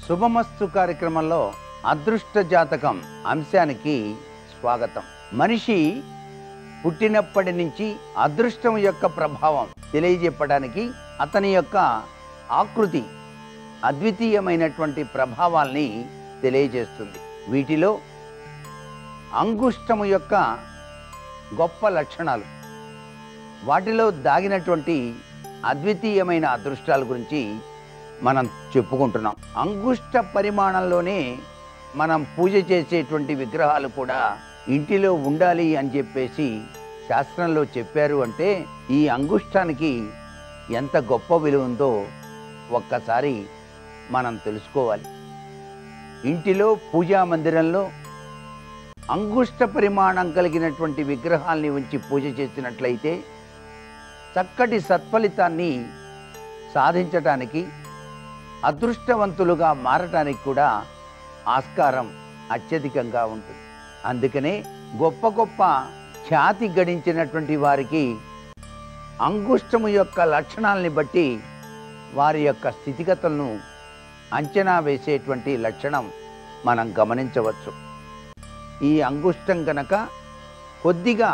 శుభమస్తు కార్యక్రమంలో అదృష్ట జాతకం అంశానికి స్వాగతం. మనిషి పుట్టినప్పటి నుంచి అదృష్టం యొక్క ప్రభావం తెలియజెప్పడానికి అతని యొక్క ఆకృతి అద్వితీయమైనటువంటి ప్రభావాల్ని తెలియజేస్తుంది. వీటిలో అంగుష్టము యొక్క గొప్ప లక్షణాలు, వాటిలో దాగినటువంటి అద్వితీయమైన అదృష్టాల గురించి మనం చెప్పుకుంటున్నాం. అంగుష్ట పరిమాణంలోనే మనం పూజ చేసేటువంటి విగ్రహాలు కూడా ఇంటిలో ఉండాలి అని చెప్పేసి శాస్త్రంలో చెప్పారు. అంటే ఈ అంగుష్టానికి ఎంత గొప్ప విలువ ఉందో ఒక్కసారి మనం తెలుసుకోవాలి. ఇంటిలో పూజా మందిరంలో అంగుష్ట పరిమాణం కలిగినటువంటి విగ్రహాల్ని ఉంచి పూజ చేసినట్లయితే చక్కటి సత్ఫలితాన్ని సాధించటానికి, అదృష్టవంతులుగా మారటానికి కూడా ఆస్కారం అత్యధికంగా ఉంటుంది. అందుకనే గొప్ప గొప్ప ఖ్యాతి గడించినటువంటి వారికి అంగుష్టము యొక్క లక్షణాలని బట్టి వారి యొక్క స్థితిగతులను అంచనా వేసేటువంటి లక్షణం మనం గమనించవచ్చు. ఈ అంగుష్టం కనుక కొద్దిగా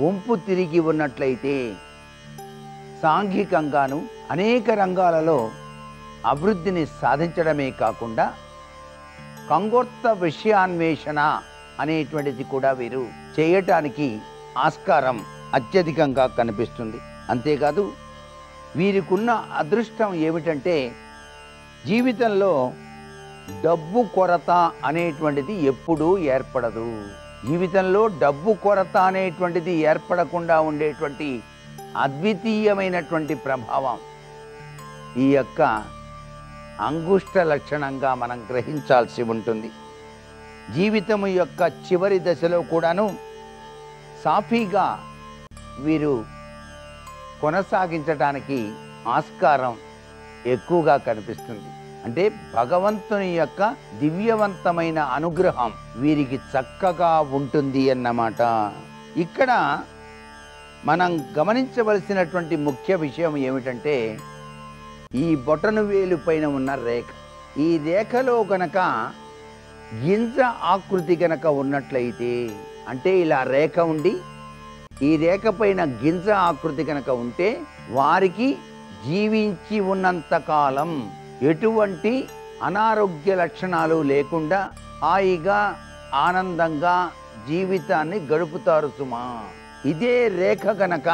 వంపు తిరిగి ఉన్నట్లయితే సాంఘికంగాను అనేక రంగాలలో అభివృద్ధిని సాధించడమే కాకుండా కంగోర్త విషయాన్వేషణ అనేటువంటిది కూడా వీరు చేయటానికి ఆస్కారం అత్యధికంగా కనిపిస్తుంది. అంతేకాదు వీరికున్న అదృష్టం ఏమిటంటే జీవితంలో డబ్బు కొరత అనేటువంటిది ఎప్పుడూ ఏర్పడదు. జీవితంలో డబ్బు కొరత అనేటువంటిది ఏర్పడకుండా ఉండేటువంటి అద్వితీయమైనటువంటి ప్రభావం ఈ యొక్క అంగుష్ట లక్షణంగా మనం గ్రహించాల్సి ఉంటుంది. జీవితం యొక్క చివరి దశలో కూడాను సాఫీగా వీరు కొనసాగించటానికి ఆస్కారం ఎక్కువగా కనిపిస్తుంది. అంటే భగవంతుని యొక్క దివ్యవంతమైన అనుగ్రహం వీరికి చక్కగా ఉంటుంది అన్నమాట. ఇక్కడ మనం గమనించవలసినటువంటి ముఖ్య విషయం ఏమిటంటే ఈ బొటను వేలు పైన ఉన్న రేఖ, ఈ రేఖలో గనక గింజ ఆకృతి గనక ఉన్నట్లయితే, అంటే ఇలా రేఖ ఉండి ఈ రేఖ పైన గింజ ఆకృతి గనక ఉంటే వారికి జీవించి ఉన్నంత కాలం ఎటువంటి అనారోగ్య లక్షణాలు లేకుండా హాయిగా ఆనందంగా జీవితాన్ని గడుపుతారు సుమా. ఇదే రేఖ గనక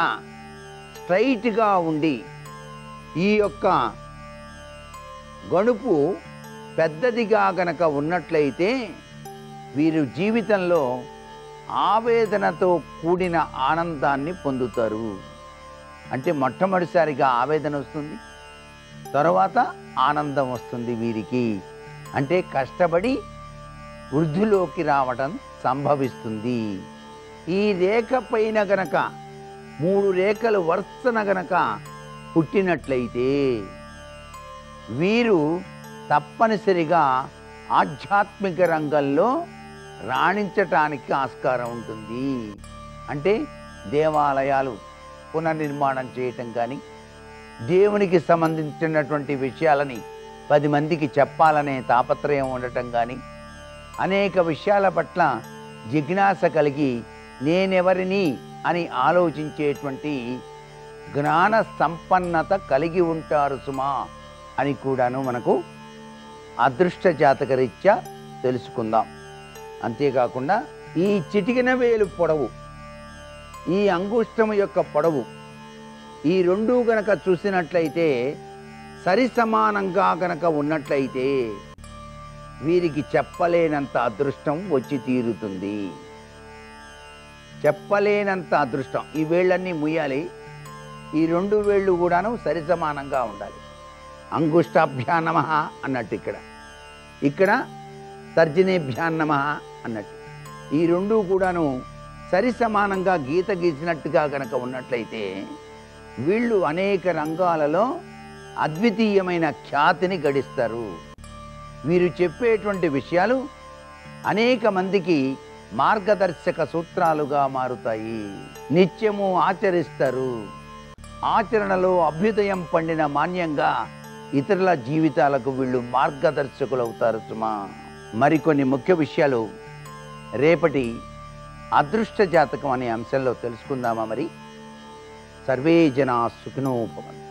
స్ట్రైట్గా ఉండి ఈ యొక్క గణుపు పెద్దదిగా గనక ఉన్నట్లయితే వీరు జీవితంలో ఆవేదనతో కూడిన ఆనందాన్ని పొందుతారు. అంటే మొట్టమొదటిసారిగా ఆవేదన వస్తుంది, తర్వాత ఆనందం వస్తుంది వీరికి. అంటే కష్టపడి వృద్ధిలోకి రావడం సంభవిస్తుంది. ఈ రేఖ పైన గనక 3 రేఖలు వరుసన గనక పుట్టినట్లయితే వీరు తప్పనిసరిగా ఆధ్యాత్మిక రంగంలో రాణించటానికి ఆస్కారం ఉంటుంది. అంటే దేవాలయాలు పునర్నిర్మాణం చేయటం కానీ, దేవునికి సంబంధించినటువంటి విషయాలని 10 మందికి చెప్పాలనే తాపత్రయం ఉండటం కానీ, అనేక విషయాల పట్ల జిజ్ఞాస కలిగి నేనెవరిని అని ఆలోచించేటువంటి జ్ఞాన సంపన్నత కలిగి ఉంటారు సుమా అని కూడాను మనకు అదృష్ట జాతకరీత్యా తెలుసుకుందాం. అంతేకాకుండా ఈ చిటికిన వేలు పొడవు, ఈ అంగుష్టము యొక్క పొడవు, ఈ రెండూ గనక చూసినట్లయితే సరి సమానంగా గనక ఉన్నట్లయితే వీరికి చెప్పలేనంత అదృష్టం వచ్చి తీరుతుంది. చెప్పలేనంత అదృష్టం. ఈ వేళ్ళన్నీ ముయ్యాలి, ఈ 2 వేళ్ళు కూడాను సరి సమానంగా ఉండాలి. అంగుష్టాభ్యాం నమః అన్నట్టు ఇక్కడ తర్జనేభ్యాం నమః అన్నట్టు ఈ 2 కూడాను సరి సమానంగా గీత గీసినట్టుగా కనుక ఉన్నట్లయితే వీళ్ళు అనేక రంగాలలో అద్వితీయమైన ఖ్యాతిని గడిస్తారు. వీరు చెప్పేటువంటి విషయాలు అనేక మందికి మార్గదర్శక సూత్రాలుగా మారుతాయి. నిత్యము ఆచరిస్తారు. ఆచరణలో అభ్యుదయం పండిన మాన్యంగా ఇతరుల జీవితాలకు వీళ్ళు మార్గదర్శకులు అవుతారు సుమా. మరికొన్ని ముఖ్య విషయాలు రేపటి అదృష్ట జాతకం అనే అంశంలో తెలుసుకుందామా మరి. సర్వే జనా సుఖినో భవంతు.